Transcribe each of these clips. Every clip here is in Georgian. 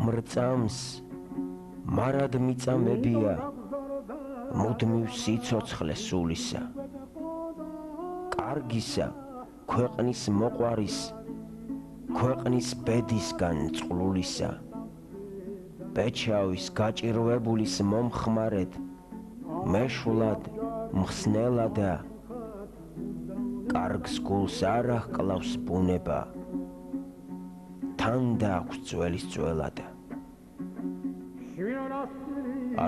მრწამს მარად მიწამებია მუდმივ სიცოცხლე სულისა კარგისა ქვეყნის მოყვარის ქვეყნის ბედისგან წყლულისა ბეჩავის გაჭირვებულის მომხმარედ მეშვლად მხსნელადა კარგს გულს არ აღკლავს ბუნება თან დააქვს ძველის ძველადა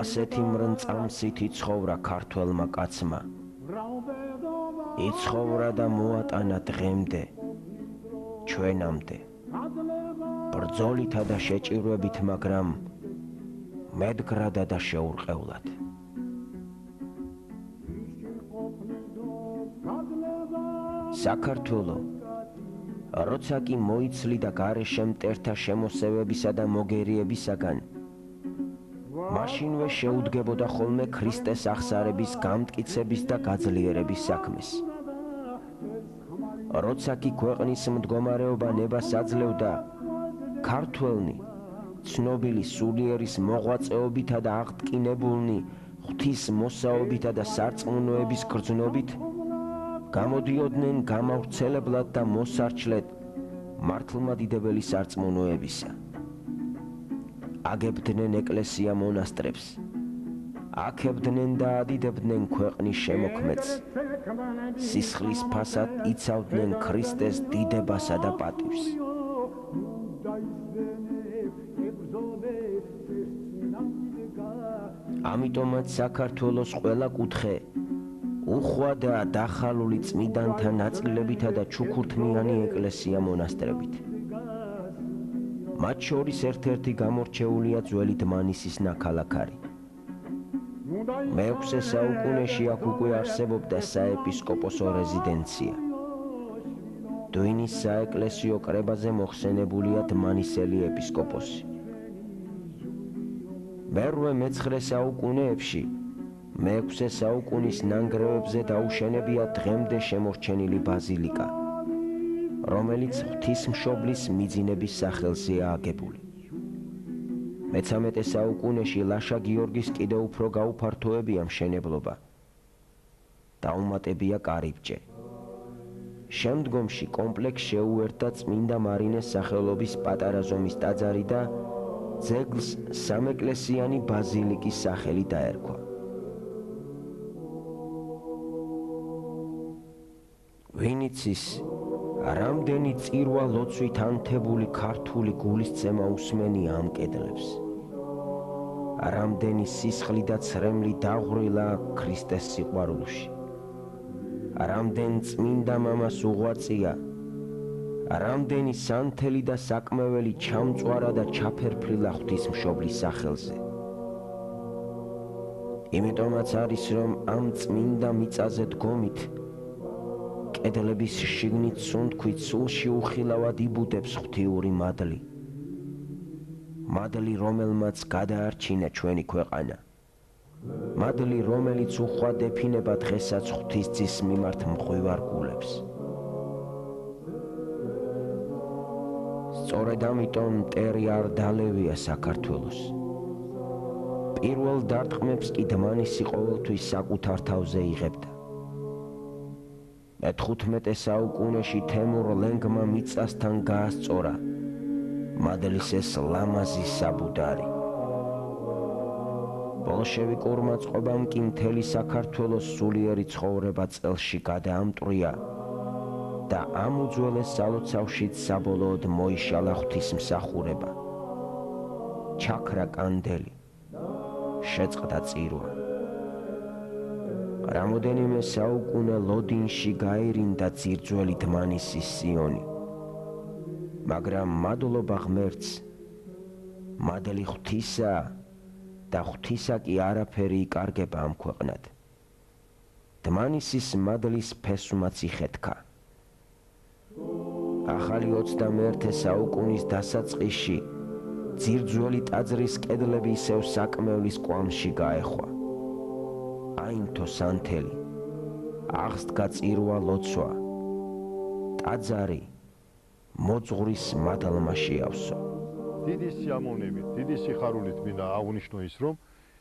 ასეთი მრწამსით იცხოვრა ქართველმა კაცმა იცხოვრა და მოატანა დღემდე ჩვენამდე ბრძოლითა და შეჭირვებით მაგრამ მედგრადა და შეურყევლად საქართველო როცა კი მოიცლიდა გარეშე მტერთა შემოსევებისა და მოგერიებისაგან მაშინვე შეუდგებოდა ხოლმე ქრისტეს აღსარების გამტკიცების და გაძლიერების საქმეს როცა კი ქვეყნის მდგომარეობა ნებას აძლევდა ქართველნი ცნობილი სულიერის მოღვაწეობითა და აღტკინებულნი ღვთის მოსაობითა და სარწმუნოების გრძნობით გამოდიოდნენ გამავრცელებლად და მოსარჩლედ მართლმადიდებელი სარწმუნოებისა აგებდნენ ეკლესია მონასტრებს აქებდნენ და ადიდებდნენ ქვეყნის შემოქმედს სისხლის ფასად იცავდნენ ქრისტეს დიდებასა და პატივს ამიტომაც საქართველოს ყველა კუთხე უხვადა დახალული წმიდანთა ნაწილებითა და ჩუქურთმიანი ეკლესია მონასტრებით მათ შორის ერთ-ერთი გამორჩეულია ძველი დმანისის ნაქალაქარი მე-6 საუკუნეში აქ უკვე არსებობდა საეპისკოპოსო რეზიდენცია დვინის საეკლესიო კრებაზე მოხსენებულია დმანისელი ეპისკოპოსი მე-9 საუკუნეებში მე-6 საუკუნის ნანგრევებზე დაუშენებია დღემდე შემორჩენილი ბაზილიკა რომელიც ღვთისმშობლის მიძინების სახელზეა აგებული მე-13 საუკუნეში ლაშა გიორგის კიდევ უფრო გაუფართოებია მშენებლობა დაუმატებია კარიბჭე შემდგომში კომპლექსს შეუერთდა წმინდა მარინეს სახელობის პატარა ზომის ტაძარი და ძეგლს სამეკლესიანი ბაზილიკის სახელი დაერქვა ვინიცის რამდენი წირვა ლოცვით ანთებული ქართული გულისცემა უსმენია ამ კედლებს რამდენი სისხლი და ცრემლი დაღვრილა ქრისტეს სიყვარულში რამდენ წმინდა მამას უღვაწია რამდენი სანთელი და საკმეველი ჩამწვარა და ჩაფერფრილა ღვთისმშობლის სახელზე იმიტომაც არის რომ ამ წმინდა მიწაზე დგომით კედლების შიგნით სუნთქვით სულში უხილავად იბუდებს ღვთიური მადლი მადლი რომელმაც გადაარჩინა ჩვენი ქვეყანა მადლი რომელიც უხვად ეფინება დღესაც ღვთისძის მიმართ მღვივარ გულებს სწორედ ამიტომ მტერი არ დალევია საქართველოს პირველ დარტყმებს კი დმანისი ყოველთვის საკუთარ თავზე იღებდა მე-15 საუკუნეში თემურ ლენგმა მიწასთან გაასწორა მადლის ეს ლამაზი საბუდარი ბოლშევიკურმა წყობამ კი მთელი საქართველოს სულიერი ცხოვრება წელში გადაამტვრია და ამ უძველეს სალოცავშიც საბოლოოდ მოიშალა ღვთისმსახურება ჩაქრა კანდელი შეწყდა წირვა რამოდენიმე საუკუნე ლოდინში გაირინდა ძირძველი დმანისის სიონი მაგრამ მადლობა ღმერთს მადლი ღვთისა და ღვთისა კი არაფერი იკარგება ამ ქვეყნად დმანისის მადლის ფესვმაც იხეთქა ახალი 21 საუკუნის დასაწყისში ძირძველი ტაძრის კედლები ისევ საკმევლის კვამში გაეხვა აინთო სანთელი აღსდგა წირვა ლოცვა ტაძარი მოძღვრის მადლმა შეავსო. დიდი სიამოვნებით, დიდი სიხარულით მინდა აღვნიშნო ის, რომ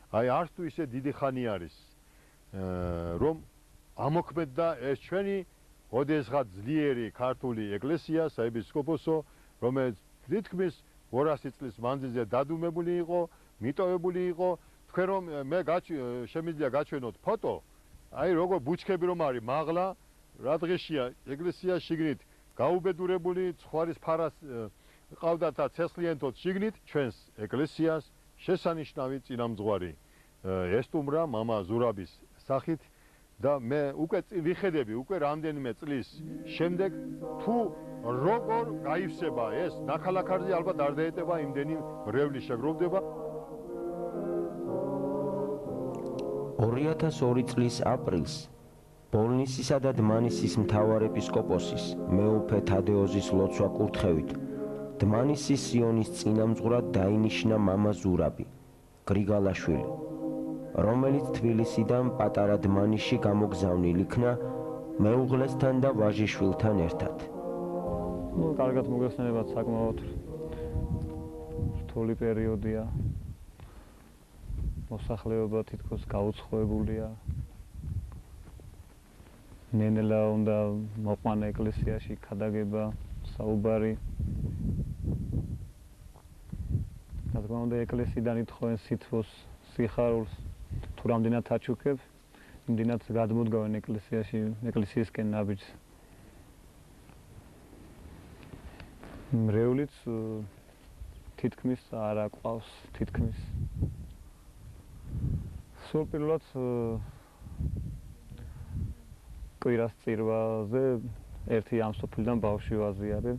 აი არც თუ ისე დიდი ხანი არის, რომ ამოქმედდა ეს ჩვენი ოდესღაც ძლიერი ქართული ეკლესია, საეპისკოპოსო, რომელიც თითქმის 200 წლის მანძილზე დადუმებული იყო, მიტოვებული იყო. თქვენ რომ მე შემიძლია გაჩვენოთ ფოტო, აი როგორ ბუჩქები რომ არის მაღლა, რა დღეშია ეკლესია შიგნით გაუბედურებული, ცხარის ფარას ყავდათა ცეცხლიანთოთ შიგნით ჩვენს ეკლესიას შესანიშნავი წინამძღვარი ესტუმრა მამა ზურაბის სახით და მე უკვე ვიხედები უკვე რამდენიმე წლის შემდეგ თუ როგორ გაივსება ეს ნაქალაქარზე ალბათ არ დაეტევა იმდენი მრევლის შეგროვდება. 2002 წლის აპრილს ბოლნისისა და დმანისის მთავარ ეპისკოპოსის მეუფე თადეოზის ლოცვა კურთხევით დმანისის სიონის წინამძღვრად დაინიშნა მამა ზურაბი გრიგალაშვილი, რომელიც თბილისიდან პატარა დმანისში გამოგზავნილ იქნა მეუღლესთან და ვაჟიშვილთან ერთად. კარგად მოგეხსენებათ, საკმაოდ რთული პერიოდია. მოსახლეობა თითქოს გაუცხოებულია. ნენელა უნდა მოყვანა ეკლესიაში ქადაგება, საუბარი. რა თქმა უნდა, ეკლესიიდან ითხოვენ სითბოს, სიხარულს. თუ რამდენად აჩუქებ, იმდენად გადმოდგავენ ეკლესიაში, ეკლესიისკენ ნაბიჯს. მრევლიც თითქმის არ აყვავს, თითქმის. სულ პირველად კვირას წირვაზე ერთი ამ სოფლიდან ბავშვი ვაზიარე,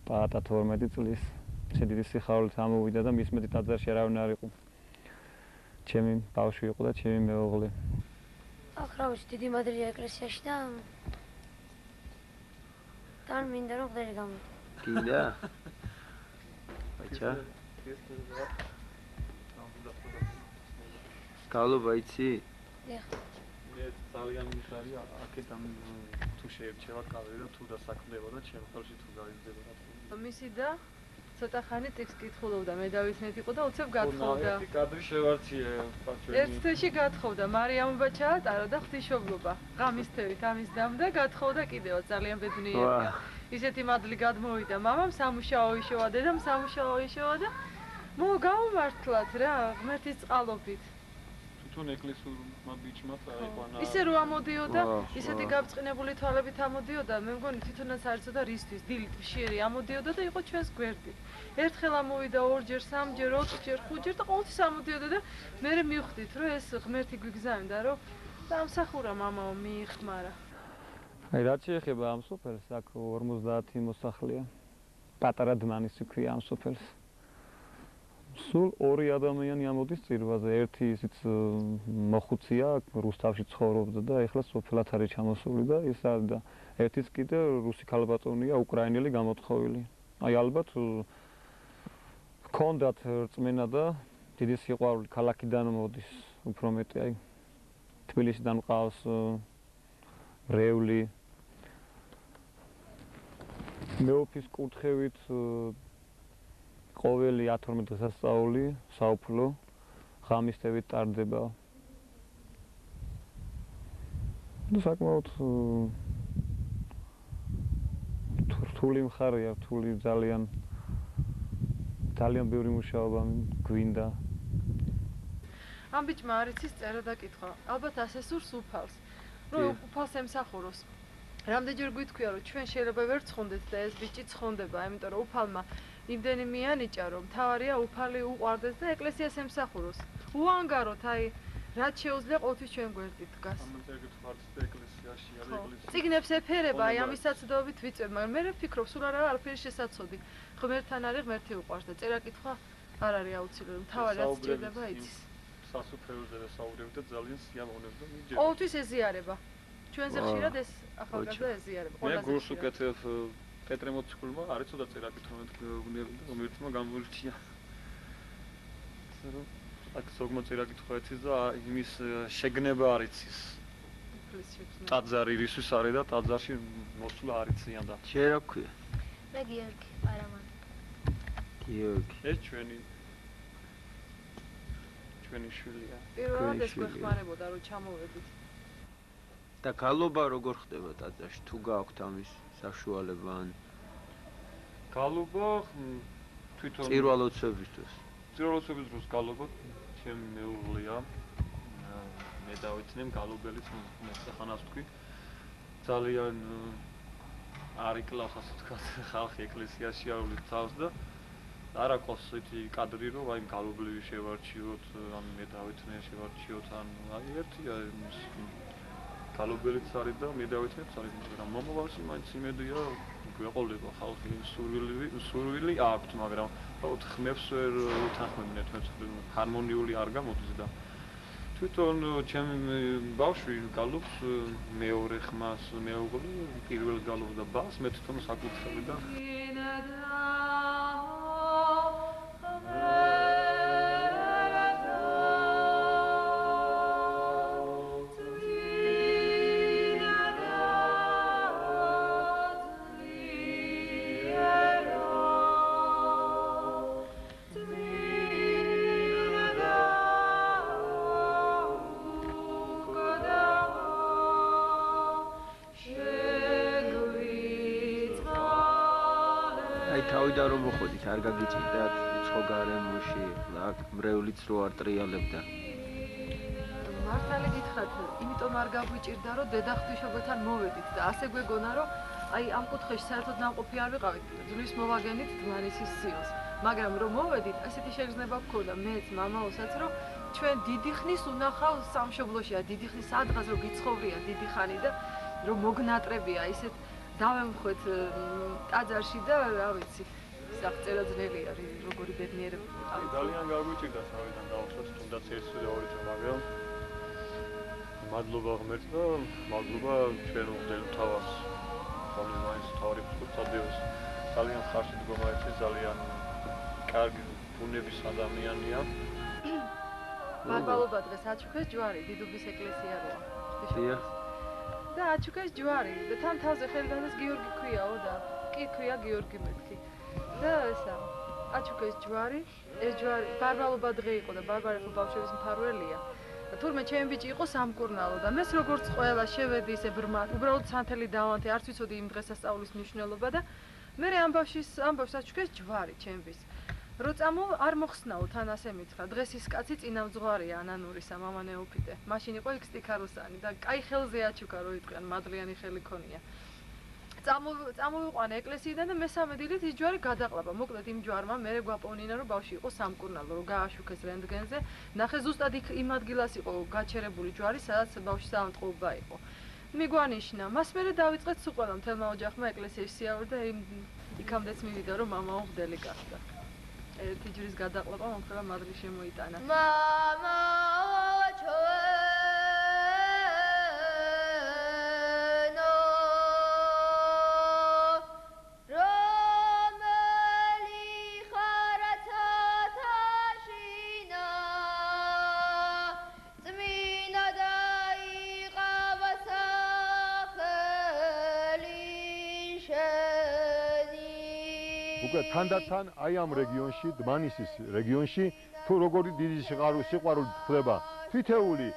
პაატა 12 წლის. დიდი სიხარულით ამოვიდა და მის მეტი ტაძარში არავინ არ იყო. ჩემი ბავშვი იყო და ჩემი მეუღლე. აქ რა ვიცი, დიდი მადრია ეკლესიაში და თან მინდა რომ ხდერი გამოდი. გინდა? ბაჭა? გავლობა იცი? დიახ. მე ძალიან მიხარია აქედან თუ შეერჩევა კავერი და თუ დასაქმდება და ჩემ ხელში თუ გაიზრდება რა თქმა უნდა. მისი და ცოტა ხანი ტექსტს კითხულობდა, მე დავისმეთ იყო და უცებ გათხოვდა. ერთი კადრი შევარციე პაჩვენი. ერთ თვეში გათხოვდა, მარიამობა ჩაატარა და ღვთისმშობლობა. ღამის თევით ამის დამდა გათხოვდა კიდევაც ძალიან ბედნიერია. ისეთი მადლი გადმოვიდა მამამ, სამუშაო იშოვა, დედამ სამუშაო იშოვა და მოგავმართლათ რა, ღმერთის წყალობით. თვითონ ეკლესიურმა ბიჭმა წაიყვანა. ისე რო ამოდიოდა, ისეთი გაბრწყინებული თვალებით ამოდიოდა, მე მგონი თვითონაც არ იცოდა რისთვის, დილით მშიერი ამოდიოდა და იყო ჩვენს გვერდით. ერთხელ ამოვიდა, ორჯერ, სამჯერ, ოთხჯერ, ხუთჯერ და ყოველთვის ამოდიოდა და მე მივხვდით, რომ ეს ღმერთი გვიგზავნდა, რომ დამსახურა მამაო მიიხმარა. აი რაც შეეხება ამ სოფელს, აქ 50 მოსახლეა. პატარა დმანისი ქვია ამ სოფელს. სულ ორი ადამიანი ამოდის წირვაზე, ერთი ისიც მოხუცია, რუსთავში ცხოვრობდა და ეხლა სოფელად არის ჩამოსული და ის არის და ერთიც კიდე რუსი ქალბატონია, უკრაინელი გამოთხოვილი. აი ალბათ ჰქონდათ რწმენა და დიდი სიყვარული ქალაქიდან მოდის, უფრო მეტი აი თბილისიდან ყავს რეული მეოფის კურთხევით ყოველი 12 დღესასწაული საუფლო ღამისთევით ტარდება. და საკმაოდ რთული მხარეა, რთული ძალიან ბევრი მუშაობა გვინდა. ამ ბიჭმა არ იცის წერა და კითხვა. ალბათ ასე სურს უფალს. რომ უფალს ემსახუროს. რამდენჯერ გვითქვია რომ ჩვენ შეიძლება ვერ ცხონდეთ და ეს ბიჭი ცხონდება, იმიტომ რომ უფალმა იმდენი მიანიჭა რომ თავარია უფალი უყვარდეს და ეკლესიას ემსახუროს. უანგაროთ, აი რაც შეუძლია ყოველთვის ჩვენ გვერდით დგას. ამაზე გითხართ და ეკლესიაში არის ეკლესია. წიგნებს ეფერება, აი ამის საცდოებით ვიწევ, მაგრამ მე ვფიქრობ, სულ არაფერი შესაძოდი. ღმერთთან არის, ღმერთი უყვარს და წერა კითხვა არ არის აუცილებელი. თავარი რაც სჭირდება იცის. სასუფეველზე და საუბრობთ და ძალიან სიამოვნებ და მიჯერა. ყოველთვის ეზიარება. ჩვენზე ხშირად ეს ახალგაზრდა ეზიარება. მე გულს უკეთებ პეტრე მოციქულმა, არის ცოტა წერა კითხვა გუნერდა და მომერთმა გამორჩია. აქ ზოგმა წერა კითხვა იცის და იმის შეგნება არ იცის. სოფლის შექმნა. ტაძარი რისთვის არის და ტაძარში მოსვლა არ იციან და შენ რა ქვია? მე გიორგი პარამანი. გიორგი. ეს ჩვენი შვილია. პირველად ეს გვეხმარებოდა რომ ჩამოვედით. და გალობა როგორ ხდება ტაძარში? თუ გააქვთ ამის საშუალება ან გალობა თვითონ წირვალოცებისთვის? წირვალოცების დროს გალობა ჩემი მეუღლეა. მე დავიცნემ გალობელიც მოსახანას თქვი. ძალიან არ იკლავს ასე თქვა ხალხი ეკლესიაში აულის თავს და არ აქვს ისეთი კადრი რომ აი გალობლივი შევარჩიოთ, ან მე დავიცნე შევარჩიოთ, ან აი ერთია გალობელიც არის და მე დავიცნებ არის, მაგრამ მომავალში მაინც იმედია გვეყოლება ხალხი სურვილი აქვთ, მაგრამ უბრალოდ ხმებს ვერ უთანხმებინეთ, ჰარმონიული არ გამოდის და თვითონ ჩემი ბავშვი გალობს მეორე ხმას მეუღლე პირველ გალობს და ბას მე თვითონ საკუთრები და თავიდან რომ მოხდით არ გაგიჭირდათ უცხო გარემოში აქ მრევლიც რო არ ტრიალებდა მართალი გითხრათ იმიტომ არ გაგვიჭირდა რომ დედაღვთისმშობელთან მოვედით და ასე გვეგონა რომ აი ამ კუთხეში საერთოდ ნამყოფი არ ვიყავით ძვლის მოვაგენით დმანისის სიელს მაგრამ რომ მოვედით ასეთი შეგრძნება გქონდა მეც მამაოსაც რომ ჩვენ დიდი ხნის უნახავ სამშობლოშია დიდი ხნის სადღაც რომ გიცხოვრია დიდი ხანი და რომ მოგნატრებია ისეთ დავემხვეთ ტაძარში და რა ვიცი აღწერა ძნელი არის როგორი ბედნიერება ვიყავით ძალიან გაგვიჭირდა თავიდან გავხსნათ თუნდაც ერთი და ორი წელი მაგრამ მადლობა ღმერთს და მადლობა ჩვენ უხდელ თავს ხოლმე მაინც თავი ფუძადებს ძალიან ხარში დგომა ერთი ძალიან კარგი ბუნების ადამიანია მადლობა დღეს აჩუქეს ჯვარი დიდუბის ეკლესია როა დიახ და აჩუქეს ჯვარი და თან თავზე ხელდანეს გიორგი ქვიაო და კი ქვია გიორგი მეთქი და ესა აჩუქეს ჯვარი ეს ჯვარი ბარბალობა დღე იყო და ბარბარე ხო ბავშვების მფარველია და თურმე ჩემი ბიჭი იყო სამკურნალო და მეც როგორც ყველა შევედი ისე ბრმად უბრალოდ სანთელი დავანთე არც ვიცოდი იმ დღესასწაულის მნიშვნელობა და მე ამ ბავშვს აჩუქეს ჯვარი ჩემთვის რო წამო არ მოხსნაო თან ასე მითხრა დღეს ის კაცი წინამძღვარია ანანურისა მამა ნეოფიტე მაშინ იყო ექსტიქაროსანი და კაი ხელზე აჩუქა რო იტყვიან მადლიანი ხელი ქონია წამოვიყვანა ეკლესიიდან და მესამე დილით ის ჯვარი გადაყლაპა მოკლედ იმ ჯვარმა მე გვაპოვნინა რომ ბავშვი იყო სამკურნალო რომ გააშუქეს რენტგენზე ნახე ზუსტად იმ ადგილას იყო გაჩერებული ჯვარი სადაც ბავშვი სამწყობა იყო მიგვანიშნა მას მერე დავიწყეთ სულ ყველა მთელმა ოჯახმა ეკლესიაში სიაური და იქამდეც მივიდა რომ მამაო მღვდელი გახდა ერთი ჯვრის გადაყლაპა მომხელა მადლი შემოიტანა მამაო ჩვენო რომელი ხარათათაშინა წმინდა დაიყავა სახელი შენი უკვე თანდათან აი ამ რეგიონში, დმანისის რეგიონში, თუ როგორი დიდი სიყვარული ხდება თითეული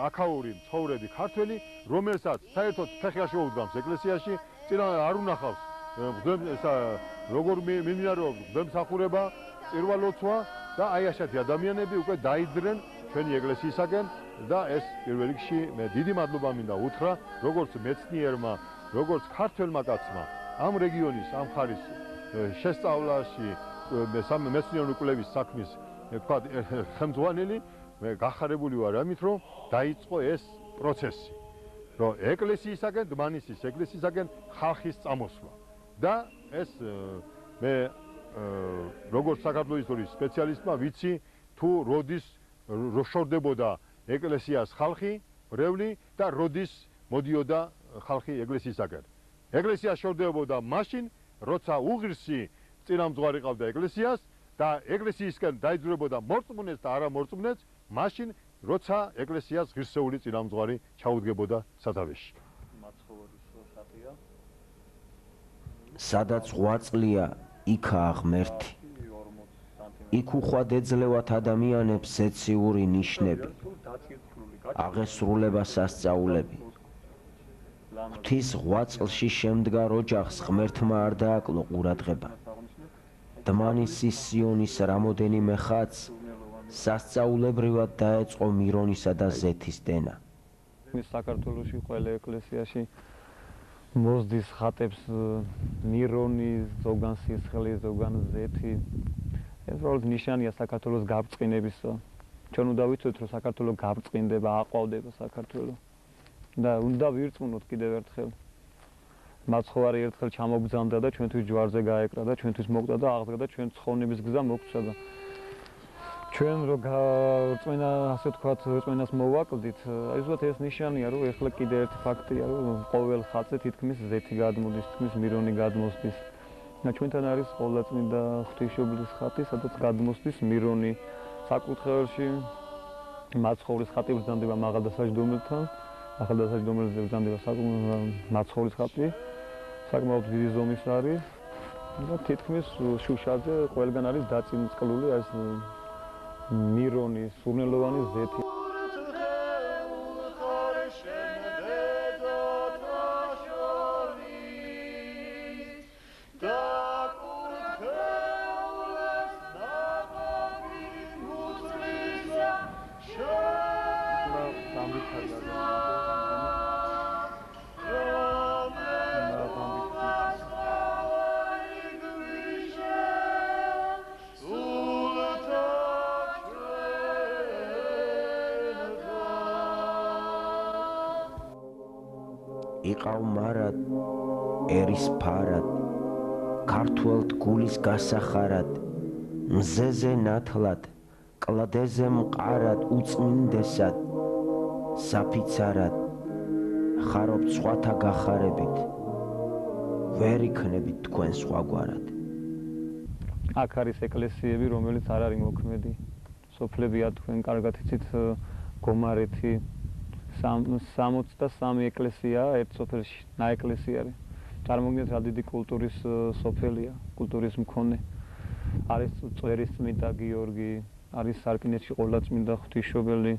აქაური ცხოვრები ქართველი, რომელსაც საერთოდ ფეხი არ შეუდგამს ეკლესიაში, წინა არ უნახავს როგორ მიმინარევს მსახურება, წირვალოცვა და აი ასეთი ადამიანები უკვე დაიძრენ ჩვენი ეკლესიისაგან და ეს პირველ რიგში მე დიდი მადლობა მინდა უთხრა როგორც მეცნიერმა, როგორც ქართველმა კაცმა ამ რეგიონის ამ ხარის შესწავლაში მეცნიერული კვლევის საქმის თქვა ხელმძღვანელი მე გახარებული ვარ ამით რომ დაიწყო ეს პროცესი რომ ეკლესიისაგან დმანისის ეკლესიისაგან ხალხის წამოსვლა და ეს მე როგორც საქართველოს ისტორიის სპეციალისტმა ვიცი თუ როდის შორდებოდა ეკლესიას ხალხი მრევლი და როდის მოდიოდა ხალხი ეკლესიისაგან ეკლესია შორდებოდა მაშინ როცა უღირსი წინამძღვარი ყავდა ეკლესიას და ეკლესიისგან დაიძვრებოდა მორწმუნეს და არა მორწმუნეს, მაშინ როცა ეკლესიას ღირსეული წინამძღვარი ჩაუდგებოდა სათავეში. მაცხოვრის ხატია. სადაც ღვაწლია, იქაა ღმერთი. იქ უხვად ეძლევათ ადამიანებს ზეციური ნიშნები, აღესრულება სასწაულები. ღვთის ღვაწლში შემდგარ ოჯახს ღმერთმა არ დააკლო ყურადღება. დმანისის სიონის რამოდენიმე ხატს სასწაულებრივად დაეწყო მირონისა და ზეთის დენა. საქართველოში ყველა ეკლესიაში მოსდის ხატებს მირონი, ზოგან სისხლი, ზოგან ზეთი. ეს უბრალოდ ნიშანია საქართველოს გაბრწყინებისა. ჩვენ უნდა ვიცოდეთ, რომ საქართველო გაბრწყინდება, აყვავდება საქართველო. და უნდა ვირწმუნოთ კიდევ ერთხელ. მაცხოვარი ერთხელ ჩამოგზავნა და ჩვენთვის ჯვარზე გაეკრა და ჩვენთვის მოკდა და აღდგა და ჩვენ ცხოვნების გზა მოგცვა და ჩვენ რო რწმენა, ასე ვთქვათ, რწმენას მოვაკლდით, აი ზუსტად ეს ნიშანია, რომ ეხლა კიდე ერთი ფაქტია, რომ ყოველ ხატზე თითქმის ზეთი გადმოდის, თითქმის მირონი გადმოსდის. და ჩვენთან არის ყოვლადწმინდა ღვთისმშობლის ხატი, სადაც გადმოსდის მირონი. საკურთხეველში მაცხოვრის ხატი ბრძანდება მაღალდასაჯდომელთან, ახალდასაჯდომელზე ბრძანდება მაცხოვრის ხატი. საკმაოდ დიდი ზომის არის და თითქმის შუშაზე ყველგან არის დაწინწკლული ეს მირონი, სურნელოვანი ზეთი. იყავ მარად, ერის ფარად, ქართველთ გულის გასახარად, მზეზე ნათლად, კლდეზე მყარად, უწმინდესად, საფიცარად, ხარობთ სხვათა გახარებით, ვერ იქნებით თქვენ სხვაგვარად. აქ არის ეკლესიები, რომელიც არ არის მოქმედი. სოფლებია თქვენ კარგად იცით გომარეთი 63 ეკლესია ერთ სოფელში, ნაეკლესია არის. წარმოგიდგენთ რა დიდი კულტურის სოფელია, კულტურის მქონე. არის წვერის წმინდა გიორგი, არის სარკინეთში ყოვლადწმინდა ღვთისმშობელი.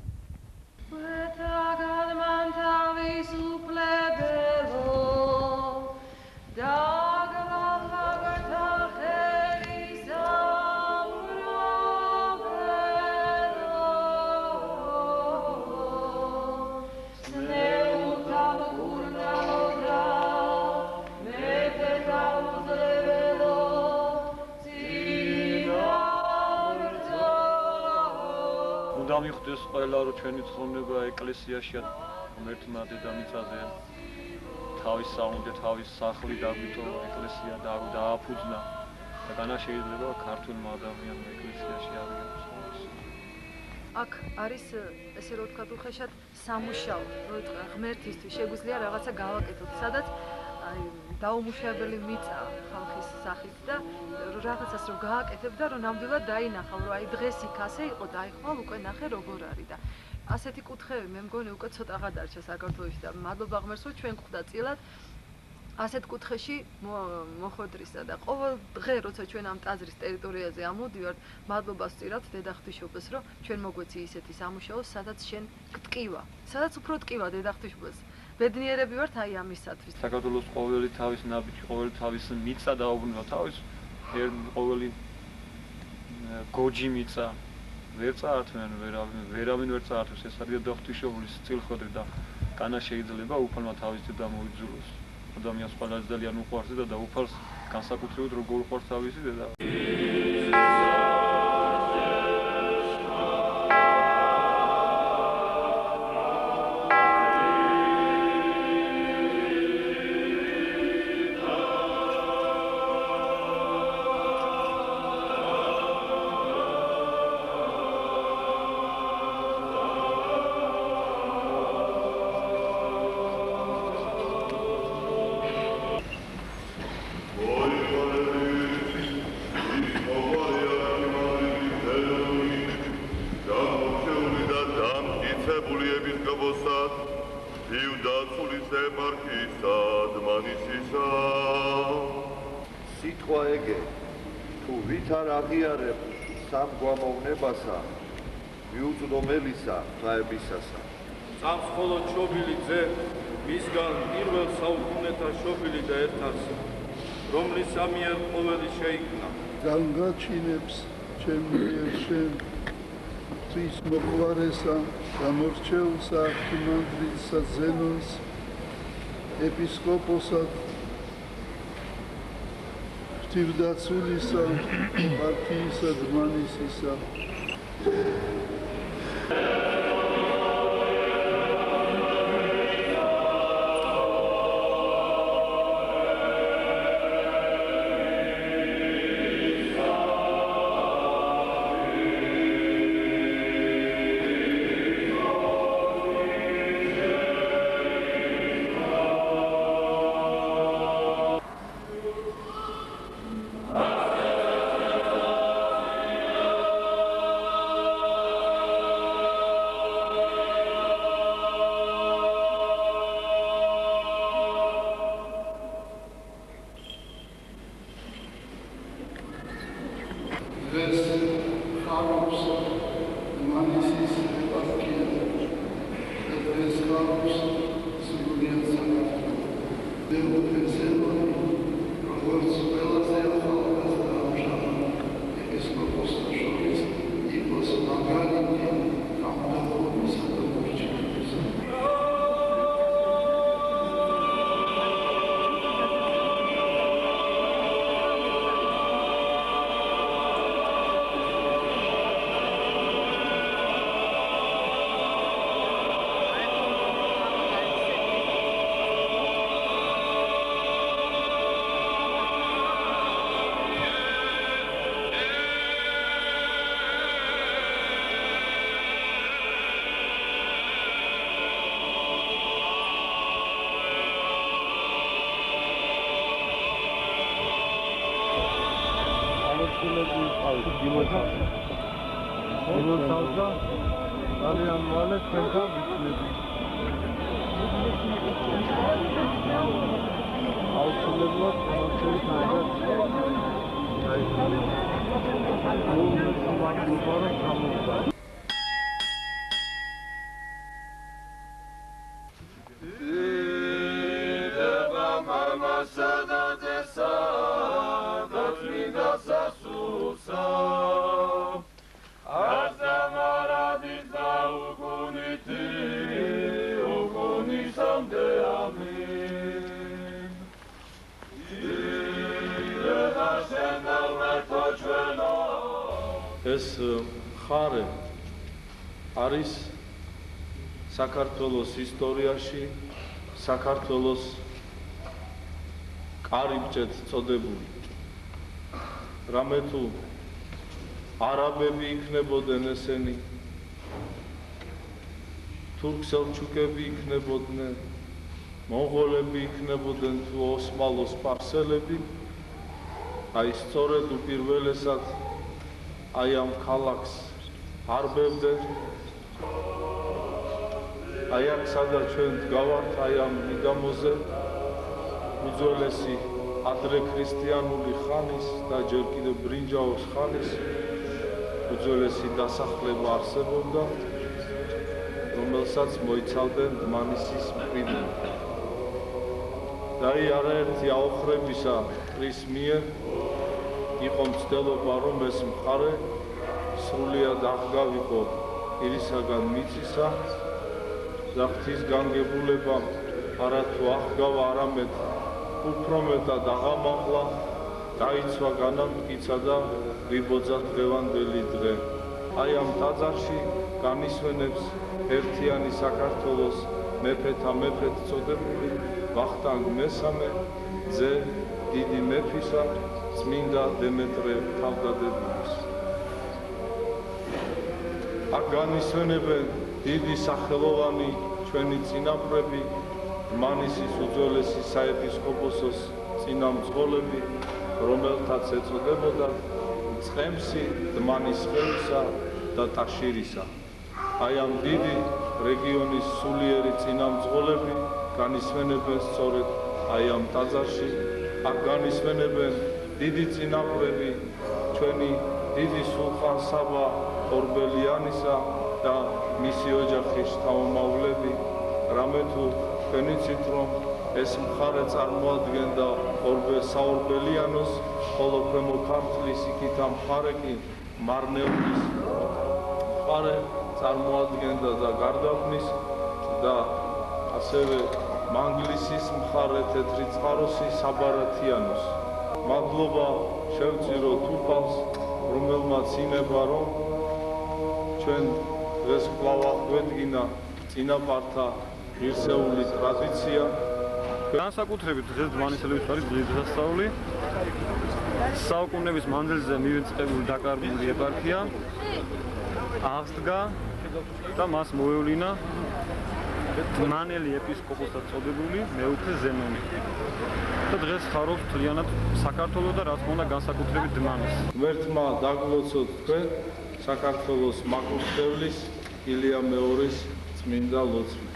მივხვდეს ყველა რომ ჩვენი ცხოვრება ეკლესიაშია ღმერთმა დედამიწაზე თავის საუნდე თავის სახლი დაგვიტო ეკლესია დააფუძნა და განა შეიძლება ქართულმა ადამიანმა ეკლესიაში აღიაროს. აქ არის ესე რომ ვთქვათ უხეშად სამუშაო, რომ ღმერთისთვის შეგვიძლია რაღაცა გავაკეთოთ, სადაც აი დაუმუშავებელი მიწა ხალხის სახით და რაღაცას რომ გააკეთებ და რომ ნამდვილად დაინახავ, რომ აი დღეს იქ ასე იყო, დაიხვალ უკვე ნახე როგორ არის და ასეთი კუთხეები მე მგონი უკვე ცოტაღა დარჩა საქართველოში და მადლობა ღმერთს რომ ჩვენ გვხვდა წილად ასეთ კუთხეში მოხვედრისა და ყოველ დღე როცა ჩვენ ამ ტაძრის ტერიტორიაზე ამოდივართ, მადლობას ვწირავთ დედა ღვთისმშობელს, რომ ჩვენ მოგვეცი ისეთი სამუშაო, სადაც შენ გტკივა, სადაც უფრო ტკივა დედა ღვთისმშობელს. ბედნიერები ვართ აი ამისათვის. საქართველოს ყოველი თავის ნაბიჯი, ყოველი თავის მიწა დაუბრუნდა თავის ყოველი გოჯი მიწა ვერ წაართვენ, ვერავინ ვერ წაართვეს, ეს არის დედა ღვთისმშობლის წილხვედრი და განა შეიძლება უფალმა თავის დედა მოიძულოს. ადამიანს ყველაზე ძალიან უყვარს და უფალს განსაკუთრებით როგორ უყვარს თავისი დედა. Iudatulis emarchisa dmanisisa Sitqva ege თუ ვით არ აღიარებ სამ გვამოვნებასა მიუწვდომელისა ღაებისასა წამს მხოლოდ შობილი ძე მისგან პირველ საუკუნეთა შობილი და ერთას რომლის ამიერ ყოველი შეიქმნა განგაჩინებს ჩემ მიერ შენ ღვთის მოყვარესა გამორჩეულსა არქიმანდრიტსა ზენონს ეპისკოპოსად ღვთისდაცულისა პარტიისა დმანისისა ეს ხარე არის საქართველოს ისტორიაში საქართველოს კარიბჭედ წოდებული რამე თუ არაბები იქნებოდნენ ესენი თურქ-სელჩუკები იქნებოდნენ მონღოლები იქნებოდნენ თუ ოსმალო-სპარსელები აი სწორედ უპირველესად აი ამ ქალაქს არბევდნენ აი აქ სადაც ჩვენ დგავართ აი ამ მიდამოზე უძველესი ადრე ქრისტიანული ხანის და ჯერ კიდევ ბრინჯაოს ხანის უძველესი დასახლება არსებობდა რომელსაც მოიცავდნენ დმანისის მყინვარი და აი არაერთი აოხრებისა ტყის მიერ იყო მცდელობა რომ ეს მხარე სრულიად აღგავიყო პირისაგან მიწისა და ღვთის განგებულება არათუ აღგავა არამედ უფრო მეტად აღამაღლა დაიცვა განამტკიცა და ვიბოძა დღევანდელი დღე აი ამ ტაძარში განისვენებს ერთიანი საქართველოს მეფეთა მეფედ წოდებული ვახტანგ მესამე ძე დიდი მეფისა წმინდა დემეტრე თავდადებულის აქ განისვენებენ დიდი სახელოვანი ჩვენი წინაპრები დმანისის უძველესი საეპისკოპოსოს წინამძღოლები რომელთაც ეწოდებოდა წყემსი დმანისხევისა და ტაშირისა აი ამ დიდი რეგიონის სულიერი წინამძღოლები განისვენებენ სწორედ აი ამ ტაძარში, აქ განისვენებენ დიდი წინაპრები ჩვენი დიდი სულხან საბა ორბელიანისა და მისი ოჯახის თავმოავლები, რამე თუ თქვენ იცით, რომ ეს მხარე წარმოადგენდა საორბელიანოს, ხოლო ქვემო ქართლის იქითა მხარე კი მარნეულის მხარე წარმოადგენდა და გარდაბნის და ასევე მანგლისის მხარე თეთრი წყაროსი საბარათიანოს. მადლობა შევწიროთ უფალს, რომელმაც ინება, რომ ჩვენ დღეს კვლავ აღგვედგინა წინაპართა ღირსეული ტრადიცია. განსაკუთრებით დღეს დმანისელების არის ძლიერი დღესასწაული. საუკუნეების მანძილზე მივიწყებული დაკარგული ეპარქია აღსდგა და მას მოევლინა დმანელი ეპისკოპოსად წოდებული მეუფე ზენონი. და დღეს ხარობს მთლიანად საქართველოს და რა თქმა უნდა განსაკუთრებით დმანის. ღმერთმა დაგლოცოთ თქვენ საქართველოს მაკურთხევლის ილია მეორის წმინდა ლოცვით.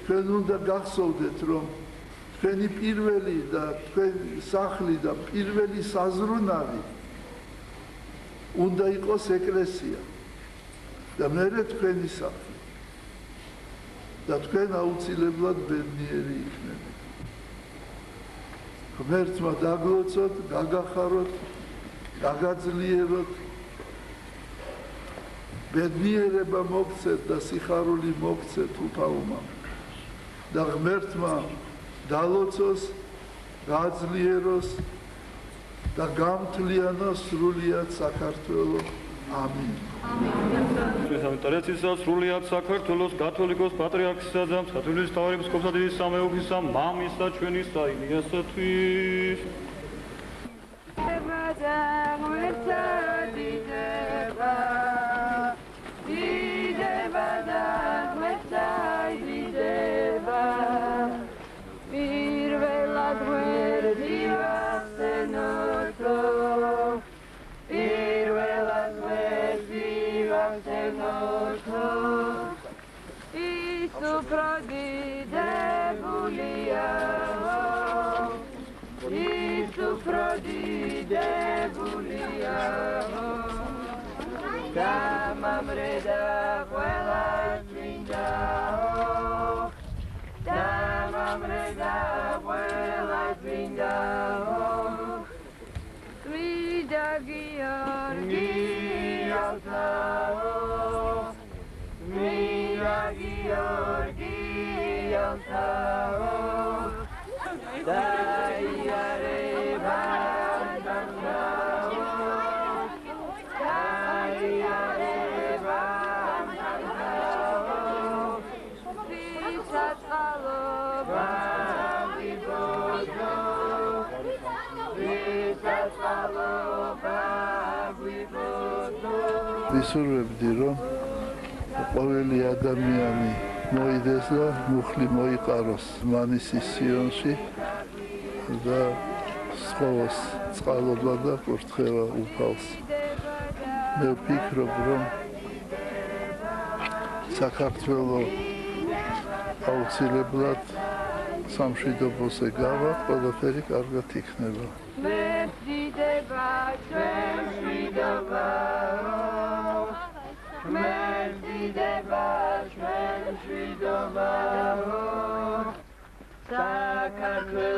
თქვენ უნდა გახსოვდეთ, რომ თქვენი პირველი და თქვენი სახლი და პირველი საზრუნავი უნდა იყოს ეკლესია და მერე თქვენი სახლი და თქვენ აუცილებლად ბედნიერი იქნებით. ღმერთმა დაგლოცოთ, გაგახაროთ, გაგაძლიეროთ, ბედნიერება მოგცეთ და სიხარული მოგცეთ უფალმა. და ღმერთმა დალოცოს, გააძლიეროს და გამთლიანოს სრულიად საქართველო. ამინ. სამეტრეცისა სრულიად საქართველოს კათოლიკოს პატრიარქისა და მცხეთის მთავარეპისკოპოსა დიდი სამეუფისა მამისა ჩვენისა ილიასათვის. ვისურვებდი, რომ ყოველი ადამიანი მოიდეს და მუხლი მოიყაროს მანისის სიონში და სხოვოს წყალობა და კურთხევა უფალს. მე ვფიქრობ, რომ საქართველო აუცილებლად სამშვიდობოზე გავა, ყველაფერი კარგად იქნება. Საქართველოს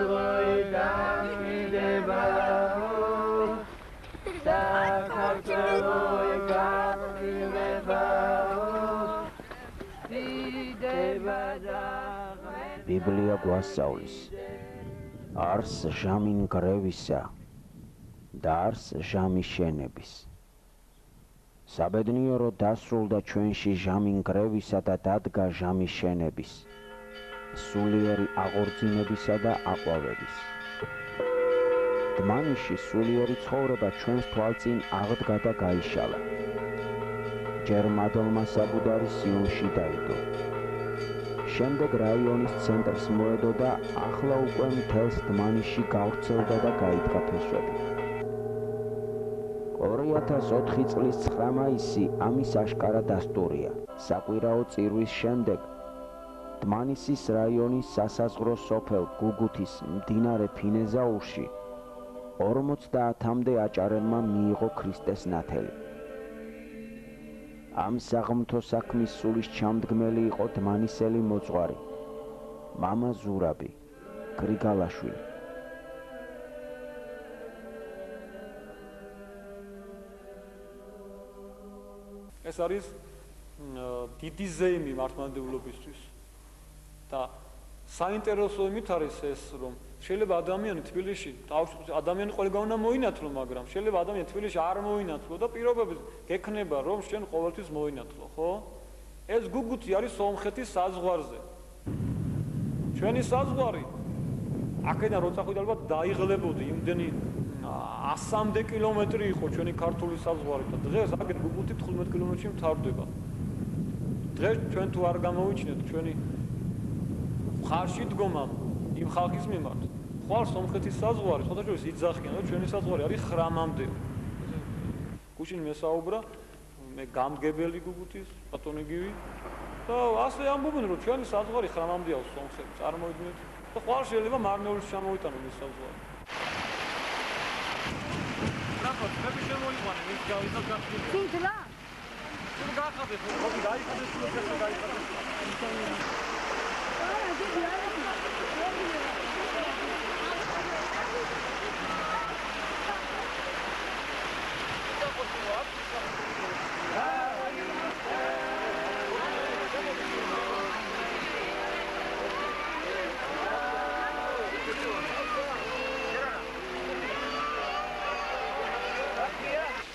ბიბლია გვასწავლის არს ჟამი ნგრევისა და არს ჟამი შენების. საბედნიერო დასრულდა ჩვენში ჟამი ნგრევისა და დადგა ჟამი შენების, სულიერი აღორძინებისა და აყვავების. დმანიში სულიერი ცხოვრება ჩვენს თვალწინ აღდგა და გაიშალა. ჯერ მადლმა საბუდარი სიონში დაიდო. შემდეგ რაიონის ცენტრს მოედო და ახლა უკვე მთელს დმანიში გავრცელდა და გაიდგა ფესვები. 2004 წლის 9 მაისი ამის აშკარა დასტურია. საკვირაო წირვის შემდეგ დმანისის რაიონის სასაზღვრო სოფელ გუგუთის მდინარე ფინეზაურში 50-მდე აჭარელმა მიიღო ქრისტეს ნათელი. ამ საღმრთო საქმის სულის ჩამდგმელი იყო დმანისელი მოძღვარი მამა ზურაბი გრიგალაშვილი. ეს არის დიდი ზეიმი მართლმადიდებლობისთვის და საინტერესო იმით არის ეს, რომ შეიძლება ადამიანი თბილისში, ადამიანი ყველგან უნდა მოინათლო, მაგრამ შეიძლება ადამიანი თბილისში არ მოინათლო და პირობები გექნება, რომ შენ ყოველთვის მოინათლო, ხო? ეს გუგუთი არის სომხეთის საზღვარზე. ჩვენი საზღვარი აქედან როცა ხვიდე ალბათ დაიღლებოდი, იმდენი 100-მდე კილომეტრი იყო ჩვენი ქართული საზღვარი და დღეს აქეთ გუგუთი 15 კილომეტრში მთავრდება. დღეს ჩვენ თუ არ გამოვიჩინეთ ჩვენი ხარში დგომა იმ ხალხის მიმართ, ხვალ სომხეთის საზღვარი სხვადასხვა იძახიან, რომ ჩვენი საზღვარი არის 9-მდე. გუშინ მესაუბრა მე გამგებელი გუგუთის ბატონი გივი და ასე ამბობენ, რომ ჩვენი საზღვარი 9-მდეა სომხეთს, წარმოიდგინეთ და ხვალ შეიძლება მარნეულში ჩამოვიტანონ ეს საზღვარი. Raport, მე შემოიყვანე, ის გავიდა გახდება. სინდლა? თუ გახადეთ, ხოდი გაიხადეთ, თუ ესე გაიხადეთ.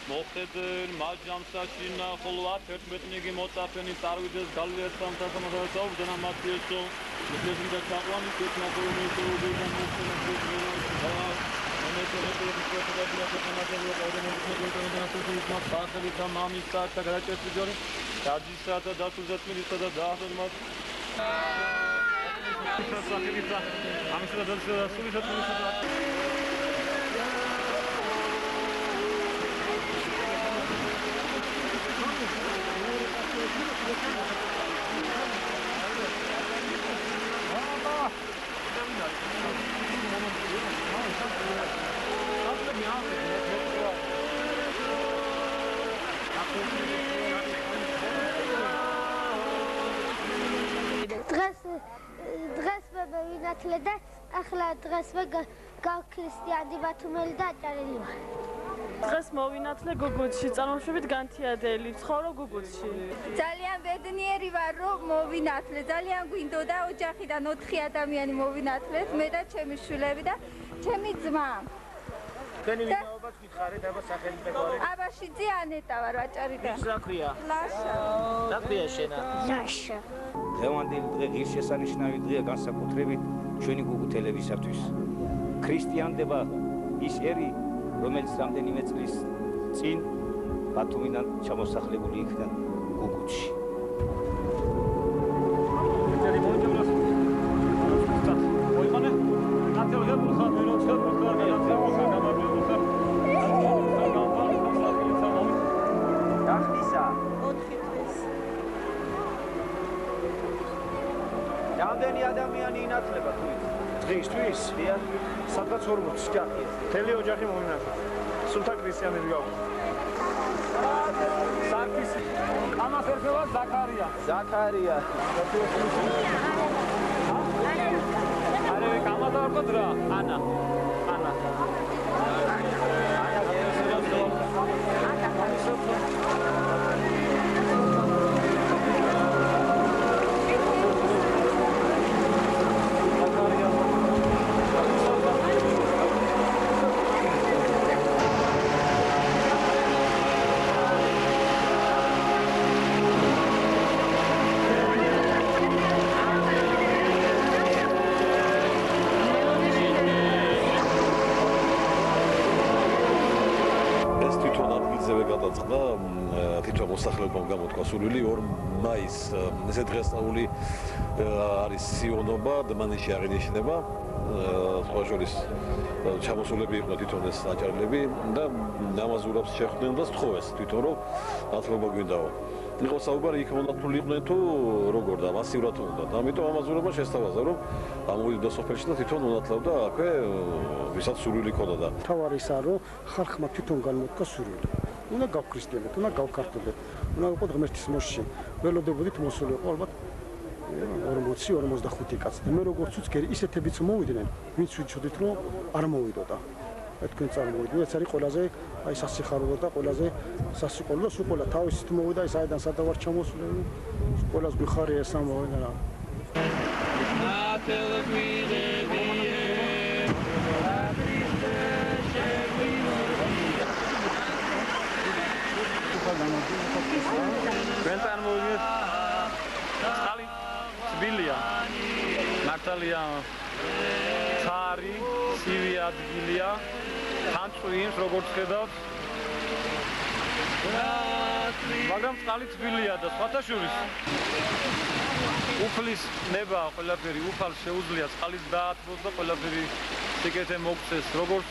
მოხდენ მაჯამსაშინა ხოლვა 11-ი მოწაფენი წარვიდეს გალვიესთან დასამართლებლად მათიესო მისდევდა ჩაყვანი ტექნოლოგიის სრულდება დღეს მე ვინათლე და ახლა დღეს მე გაქრისტიანი ბათუმელი და აჭარელი ვარ. დღეს მოვინათლე გუგუთში, წარმოშობით განთიადელი, ცხოვრობ გუგუთში. ძალიან ბედნიერი ვარ, რომ მოვინათლე. ძალიან გვინდოდა ოჯახიდან 4 ადამიანი მოვინათლეთ, მე და ჩემი შვილები და ჩემი ძმა. თქვენი ვინაობაც გითხარით, აბა სახელი მეგობარი? აბაშიძე ანეტა ვარ, აჭარიდან. ის რა ქვია? ლაშა. რა ქვია შენა? ლაშა. დღევანდელი დღე ღირსშესანიშნავი დღეა განსაკუთრებით ჩვენი გუგუთელებისათვის. ქრისტიანდება ის ერი, რომელიც რამდენიმე წლის წინ ბათუმიდან ჩამოსახლებული იქნა გუგუთში. რამდენი ადამიანი ინათლება თვით? დღისთვის? სადღაც 40 ჯახი. მთელი ოჯახი მოვინათლეთ. სულთა ქრისტიანები გავხდით. სარქის ამას ერქვა ზაქარია. ზაქარია. არე გამადარბოთ რა, ანა. გადაწყდა თვითონ მოსახლებამ გამოთქვა სურვილი 2 მაისს ესე დღესდღეული არის სიონობა დმანიში აღინიშნება სხვა შორის ჩამოსულები იყო თვითონ ეს აჭარლები და ამაზურებს შეხვდნენ და სთხოვეს თვითონ რომ ნათლობა გვინდაო იყო საუბარი იქ მონათლული იყვნენ თუ როგორ და მასიურად უნდა და ამიტომ ამაზურებმა შესთავაზა რომ ამოვიდა სოფელში და თვითონ მონათლავდა აქვე ვისაც სურვილი ჰქონდა და თავარი ისაა რომ ხალხმა თვითონ განმოთქვა სურვილი უნდა გავქრისტიანოთ უნდა გავქართობდეთ უნდა ვიყოთ ღმერთის მოსში ველოდებოდით მოსული იყო ალბათ 40-45 კაცი და მე როგორც უცგერი ისეთებიც მოვიდნენ ვინც ვიცოდით რომ არ მოვიდოდა თქვენ წარმოვიდგინეთ ეს არის ყველაზე აი სასიხარულო და ყველაზე სასიყვარულო და სულ ყველა თავისით მოვიდა ის აიდან სადავარ ჩამოსული ყველას გვიხარია ეს ამოვიდა რა ჩვენ წარმოვიდგინეთ წყალი თბილია მართალია ცარი ცივი ადგილია ხანწვინს როგორც ხედავთ მაგრამ წყალი თბილია და სხვათა შორის უფლის ნება ყველაფერი უფალს შეუძლია წყალიც დაათბოს და ყველაფერი სიკეთე მოგწეს როგორც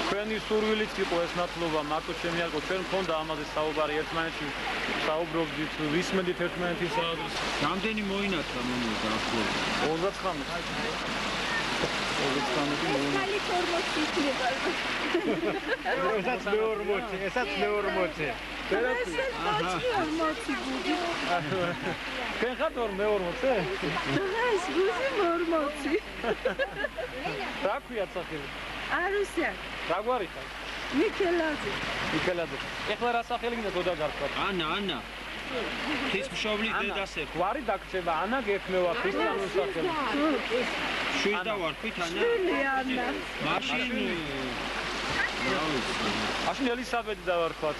ჩვენი სურვილიც იყო ეს ნათლობა მარტო ჩემი არ იყო ჩვენ მქონდა ამაზე საუბარი ერთმანეთში საუბრობდით ვისმენდით ერთმანეთის საადროს რამდენი მოინათლა მომента ახლოს 39 ხალი 40 იქნება ესაც მე 40 ესაც მე 40 ჩვენ ხარ მე 40 ეს გუზი 40 რა ქვია სახელი არუსია რა გვარი ხარ მიქელაძე ეხლა რა სახელი გინდა გოდა გარკვევ ანა ღვთისმშობლის დედას ეხ გვარი დაგჭება ანა გექმევა ქრისტიანულ სახელს შვილი და ვარქვით ანა მაშინ ელისაბედი დავარქვათ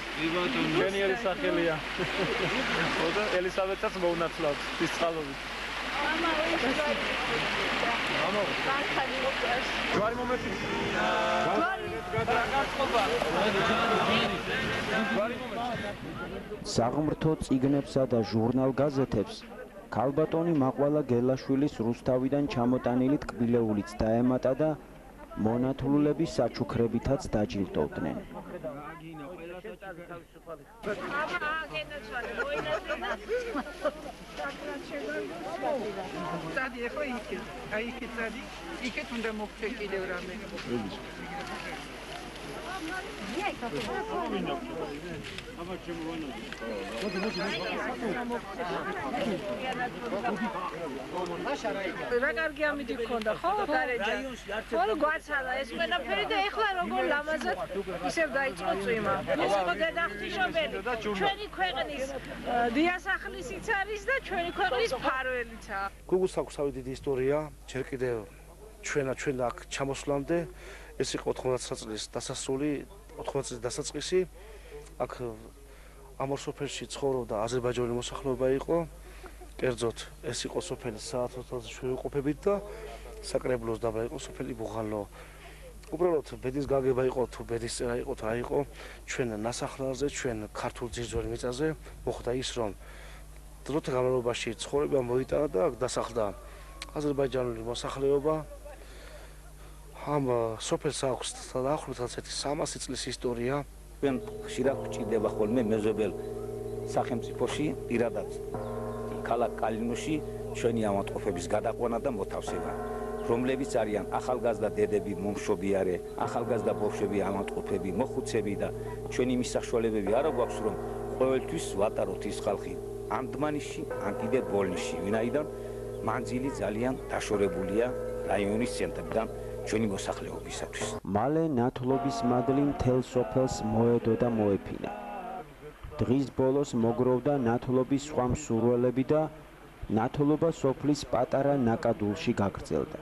ჩვენი ელისახელია ოდა ელისაბედსაც მოუნათლავთ ის წყალობით გვარი მომეცი საღმრთო წიგნებსა და ჟურნალ-გაზეთებს ქალბატონი მაყვალა გელაშვილის რუსთავიდან ჩამოტანილი ტკბილეულიც დაემატა და მონათლულების საჩუქრებითაც დაჯილდოვდნენ. წადი ახლა იქით, აი იქით წადი, იქით უნდა მოგწე კიდევ რამე. რა კარგი ამიდი გქონდა ხო გარეჯა ხო გვაცალა ეს ყველაფერი და ეხლა როგორ ლამაზად ისევ დაიწყო წვიმა ეს იყო დედახტიშობელი ჩვენი ქვეყნის დიასახლისიც არის და ჩვენი ქვეყნის ფარველიცაა გუგუს აქვს თავი დიდი ისტორია ჯერ კიდევ ჩვენ აქ ჩამოსვლამდე ეს იყო 90 წლის დასასრული 90 წლის დასაწყისი აქ ამორ სოფელში ცხოვრობდა აზერბაიჯანული მოსახლეობა იყო კერძოდ ეს იყო სოფელი საათოთაზე შევიყოფებით და საკრებლოს დაბა იყო სოფელი ბუღალო უბრალოდ ბედის გაგება იყო თუ ბედის წერა იყო თუ რა იყო ჩვენ ნასახლარზე ჩვენ ქართულ ძირძველ მიწაზე მოხდა ის რომ დროთა განმავლობაში ცხოვრება მოიტანა და დასახლდა აზერბაიჯანული მოსახლეობა ამ სოფელს აქვს დაახლოებით 300 წლის ისტორია ჩვენ ხშირად გვჭირდება ხოლმე მეზობელ სახელმწიფოში პირადად ქალაქ კალინოში ჩვენი ავადმყოფების გადაყვანა და მოთავსება რომლებიც არიან ახალგაზრდა დედები მომშობიარე ახალგაზრდა ბავშვები ავადმყოფები მოხუცები და ჩვენი მისახშოლებები არა გვაქვს რომ ყოველთვის ვატაროთ ის ხალხი ან დმანიში ან კიდე ბოლნიში ვინაიდან მანძილი ძალიან დაშორებულია რაიონის ცენტრიდან ჩვენი მოსახლეობისათვის. მალე ნათლობის მადლი მთელ სოფელს მოედო და მოეფინა. დღის ბოლოს მოგროვდა ნათლობის სხვა მსურველები და ნათლობა სოფლის პატარა ნაკადულში გაგრძელდა.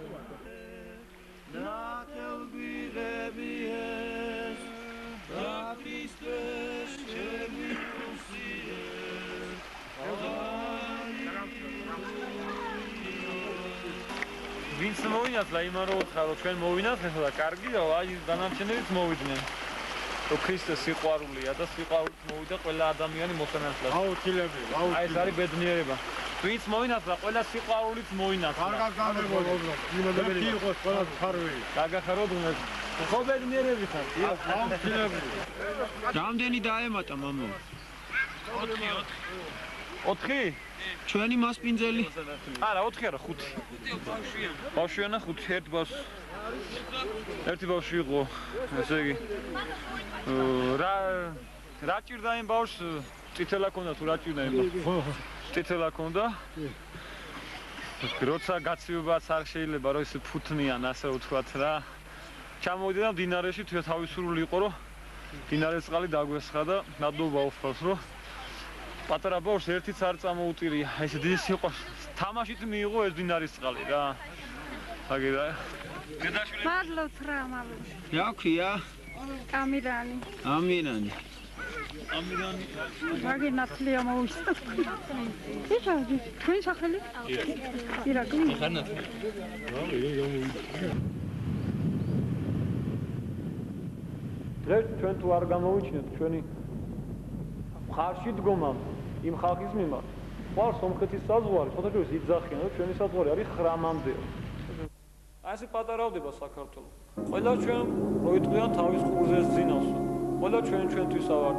ვინც მოვინათლა იმან რომ უთხარო ჩვენ მოვინათლეთ და კარგია აი დანარჩენებიც მოვიდნენ ქრისტეს სიყვარულია და სიყვარულით მოვიდა ყველა ადამიანი მოსანათლად. აუცილებელი, აი ეს არის ბედნიერება. ვინც მოინათლა, ყველა სიყვარულით მოინათლა. კარგად გამებოდი. იმედებელი იყოს ყველა ხარვი. გაგახაროთ უმეტ. ხო ბედნიერები ხარ. აუცილებელი. რამდენი დაემატა მამო? 4? ჩვენი მასპინძელი? არა, 4 არა, 5. ბავშვიანა 5, ერთ ბავშვს. ერთი ბავშვი იყო, ესე იგი. რა ჭირდა იმ ბავშვს? წითელა ქონდა თუ რა ჭირდა იმ ბავშვს? წითელა ქონდა. როცა გაცივებაც არ შეიძლება რომ ეს ფუთნიან, ასე ვთქვათ რა. ჩამოვიდა მდინარეში, თავისუფლული იყო, რომ მდინარის წყალი დაგვესხა და ნადობა ოფხავს, რომ პატარა ბავშვს ერთიც არ წამოუტირია. ეს დიდი სიყვარული. თამაშით მიიღო ეს მდინარის წყალი რა. აგერა. მადლობთ რა მამო. რა ქვია? ამირანი. ამირანი. ამირანი. მაგინათლია მოვისწა. იცოდი, თქვენი სახელი? ირაკლი. ხანათლი. დღეს ჩვენ თუ არ გამოვიჩინეთ ჩვენი ხარში დგომამ იმ ხალხის მიმართ. ყავს სომხეთის საზღვარი, ხოთაშორის იძახიან, რომ ჩვენი საზღვარი არის ხრამამდე. აი ესე პატარავდება საქართველო. ყველა ჩვენ როიტყვიან თავის ყურზე ზინავს. ყველა ჩვენთვის ავართ.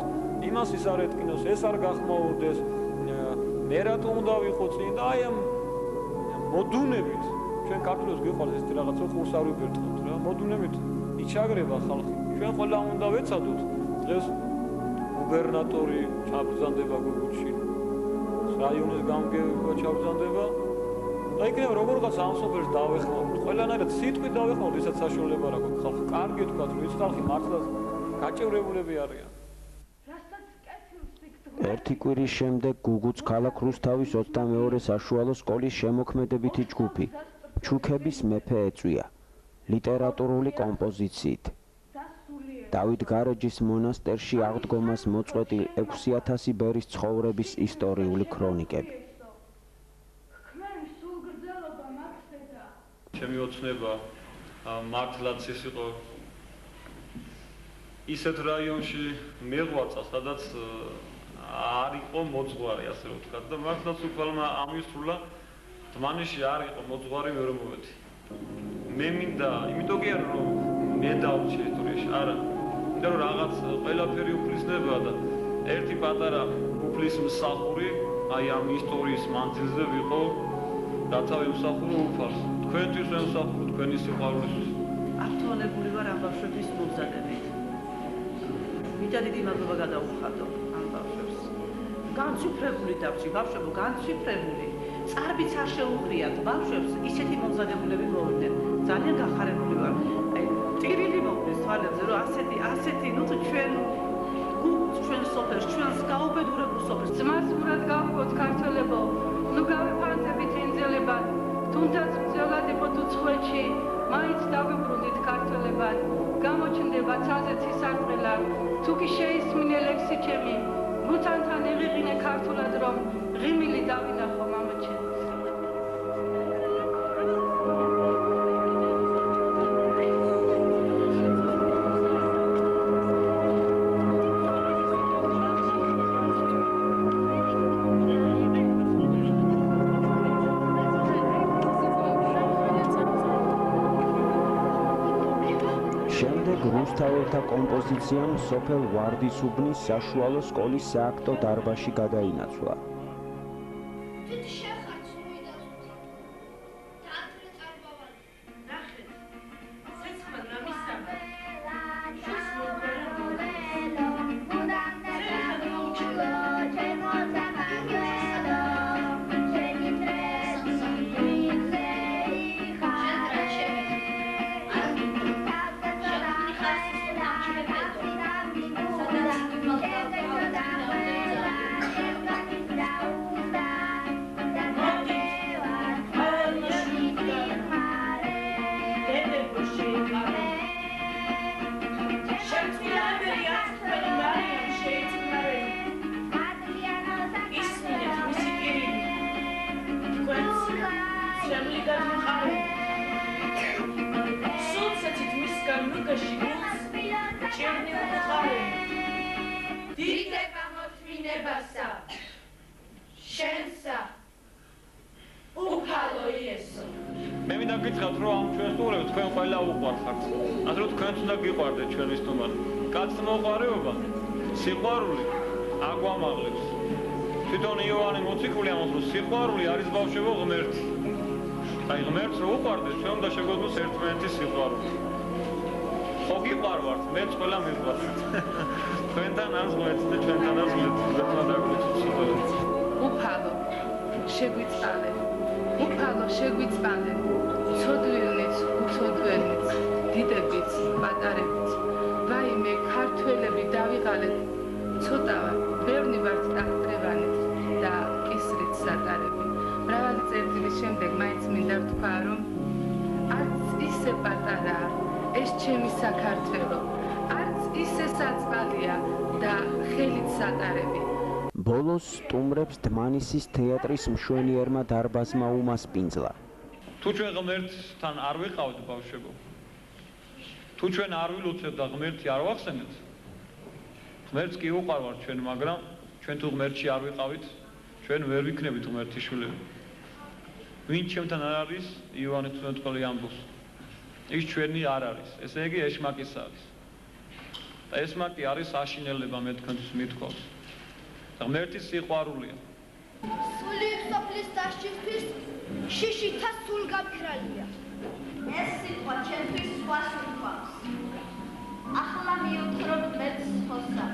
იმას ის არ ეთქინოს, ეს არ გახმაურდეს. მე რატომ უნდა ვიყო წინ და აი ამ მოდუნებით ჩვენ საქართველოს გიყვარს ეს რაღაცა ყურს არ ვიბერტყოთ რა. მოდუნებით იჩაგრება ხალხი. ჩვენ ყველა უნდა ვეცადოთ. დღეს გუბერნატორი ჩაბრძანდება გუგუთში. რაიონის გამგეობა ჩაბრძანდება. და იქნება როგორღაც ამ სოფელს დავეხმაროთ. ყველანაირად სიტყვით დავეხმაროთ, ისაც საშუალება რა გვაქვს ხალხი. კარგი თქვათ, რომ ის ხალხი მართლაც გაჭევრებულები არიან. ერთი კვირის შემდეგ გუგუთს ქალაქ რუსთავის 22 საშუალო სკოლის შემოქმედებითი ჯგუფი ჩუქების მეფე ეწვია ლიტერატურული კომპოზიციით. დავით გარეჯის მონასტერში აღდგომას მოწყვეტილ 6000 ბერის ცხოვრების ისტორიული ქრონიკები. ჩემი ოცნება მართლაც ის იყო ისეთ რაიონში მეღვაწა, სადაც არ იყო მოძღვარი, ასე რომ ვთქვათ და მართლაც უფალმა ამისრულა დმანისში არ იყო მოძღვარი მე რომ მოვედი. მე მინდა, იმიტომ კი არა რომ მე დავჭი ისტორიაში, არა. იმიტომ რომ რაღაც ყველაფერი უფლისდება და ერთი პატარა უფლის მსახური აი ამ ისტორიის მანძილზე ვიყო, რათა ვიმსახურო უფალს. თქვენთვის ვემსახურო თქვენი სიყვარულისთვის. აქტუალებული ვარ ამ ბავშვების მომზადებით. მითხრა დიდი მადლობა გადაუხადო ამ ბავშვებს. განცვიფრებული დავჭი, ბავშვებო, განცვიფრებული. წარბიც არ შეუღრიათ ბავშვებს, ისეთი მომზადებულები მოვიდნენ. ძალიან გახარებული ვარ. აი, ტირილი მოვიდეს თვალებზე, რომ ასეთი, ნუ ჩვენ ჩვენ სოფელს, ჩვენს გაუბედურებულ სოფელს. ძმას ურად გავხოთ ქართველებო, ნუ გავიფანტებით ინძელებად. თუნდაც მძელად იყო უცხოეთში, მაინც დავიბრუნდით ქართველებად. გამოჩნდება ცაზე ცისარტყელა, თუ კი შეისმინე ლექსი ჩემი, გუთანთან ეღიღინე ქართულად რომ ღიმილი დავინახო მამაჩემს. რუსთაველთა კომპოზიციამ სოფელ ვარდისუბნის საშუალო სკოლის სააქტო დარბაზში გადაინაცვლა. Чем ჩვენი უყარე დიდება მოთმინებასა შენსა უფალო იესო მე მინდა გითხრათ რომ ამ ჩვენს სტუმრებს თქვენ ყველა უყვარხართ ასე რომ თქვენც უნდა გიყვარდეთ ჩვენი სტუმარი კაცმოყვარეობა სიყვარული აგვამაღლებს თვითონ იოანე მოციქული ამბობს რომ სიყვარული არის ბავშვებო ღმერთი აი ღმერთს რო უყვარდეთ ჩვენ უნდა შეგვეძლოს ერთმანეთის სიყვარული ხო გიყვარვართ მეც ყველა მიყვართ თქვენთან არის ღმერთი და ჩვენთანაც ღმერთმა დაგვიწყოს უფალო შეგვიწყალე უფალო შეგვიწყალე ცოდვილნიც უცოდველნიც დიდებიც პატარებიც ვაიმე ქართველები დავიღალეთ ცოტავა ბევრი ვართ ტახტევანით და კისრით სატარები მრავალი წელიწადის შემდეგ მაინც მინდა ვთქვა რომ არც ისე პატარაა ეს ჩემი საქართველო არც ისე საწყალია და ხელით სატარები ბოლოს სტუმრებს დმანისის თეატრის მშვენიერმა დარბაზმა უმასპინძლა თუ ჩვენ ღმერთთან არ ვიყავთ ბავშვებო თუ ჩვენ არ ვილოცეთ და ღმერთი არ ვახსენეთ ღმერთს კი უყარვართ ჩვენ მაგრამ ჩვენ თუ ღმერთში არ ვიყავით ჩვენ ვერ ვიქნებით ღმერთის შვილები ვინ ჩემთან არ არის იოანე წმინდელი ამბობს ის ჩვენი არ არის ესე იგი ეშმაკის არის და ეშმაკი არის აშინელება მე თქვენთვის მithქვავს ღმერთის სიყვარულია სული სოფლის დაშიფვის შიშითა სულ გამქრალია ეს სიტყვა ჩემთვის სხვა სიტყვას ახლა მიუთხრობ მეც ხოსა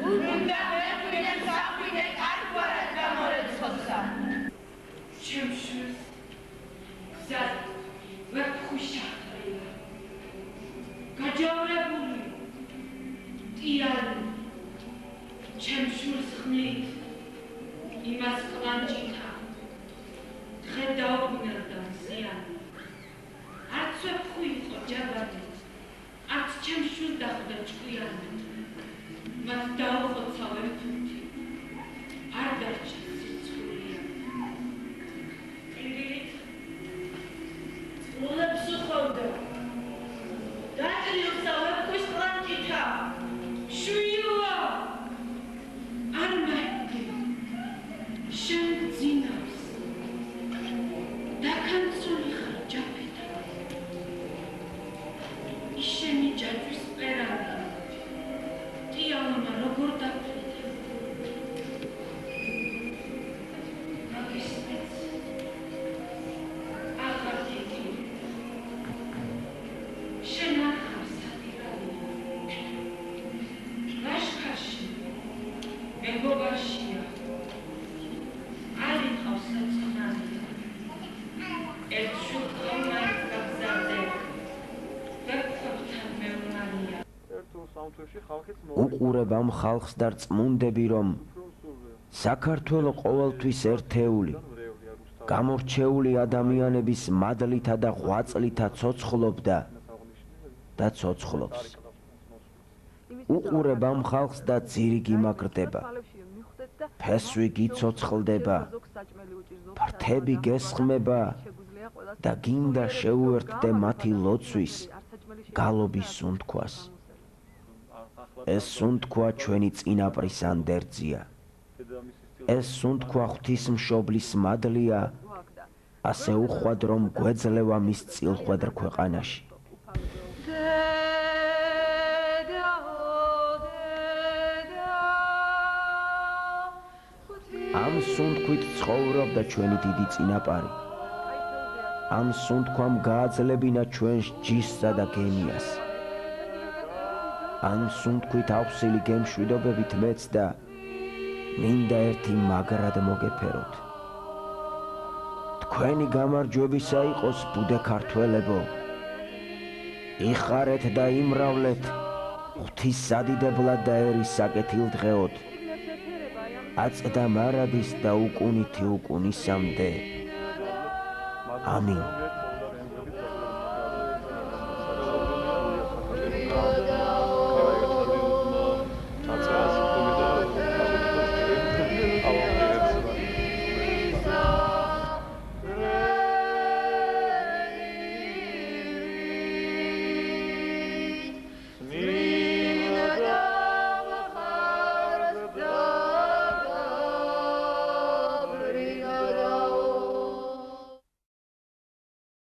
უნდა მეღვინე საღვინე კარგვარად გამორეცხოსა ჩემშვილს გზად ვერ ხუშახია გაჯავრებული ტირალი ჩემშვილს ხმით იმას ყვანჭითა დღე დაუბრუნდა ზიანი არც ვეფხვი იყო ჯაბარი არც ჩემშვილს დახვდა ჭკვიანი მას დაუხოცა ვერფუთი არ დარჩა სიცხულია ტირილით წყულებს უხობდა დაჭრილსა ვეფხვის ყვანჭითა შვიუა არ მაიგე შენ ძინავს დაკანცული ხარ ჯაფეთა ისენი ჯაჭვის პერანი ტიალმა როგორ დაფრიდა მაგისმეც აღარ დიდი შენ არ ხარ სატირალი ლაშქარში მეგობარშია არი ყავს საწყნარია ერთ შუქომაის გაგზავდე ვეფხვებთან მეუნარია უყურებამ ხალხს და რწმუნდები რომ საქართველო ყოველთვის ერთეული გამორჩეული ადამიანების მადლითა და ღვაწლითა ცოცხლობდა და ცოცხლობს უყურებამ ხალხს და ძირი გიმაგრდება ფესვი გიცოცხლდება ფრთები გესხმება და გინდა შეუერთდე მათი ლოცვის გალობის სუნთქვას ეს სუნთქვა ჩვენი წინაპრის ანდერძია ეს სუნთქვა ღვთისმშობლის მადლია ასე უხვად რომ გვეძლევა მის წილხვედრ ქვეყანაში ამ სუნთქვით ცხოვრობდა ჩვენი დიდი წინაპარი ამ სუნთქვამ გააძლებინა ჩვენს ჯიშსა და გენიას ამ სუნთქვით ავსილი გემშვიდობებით მეც და მინდა ერთი მაგრად მოგეფეროთ თქვენი გამარჯვებისა იყოს ბუდე ქართველებო იხარეთ და იმრავლეთ ღვთის სადიდებლად და ერის საკეთილდღეოდ აწდა მარადის და უკუნითი უკუნისამდე ამინ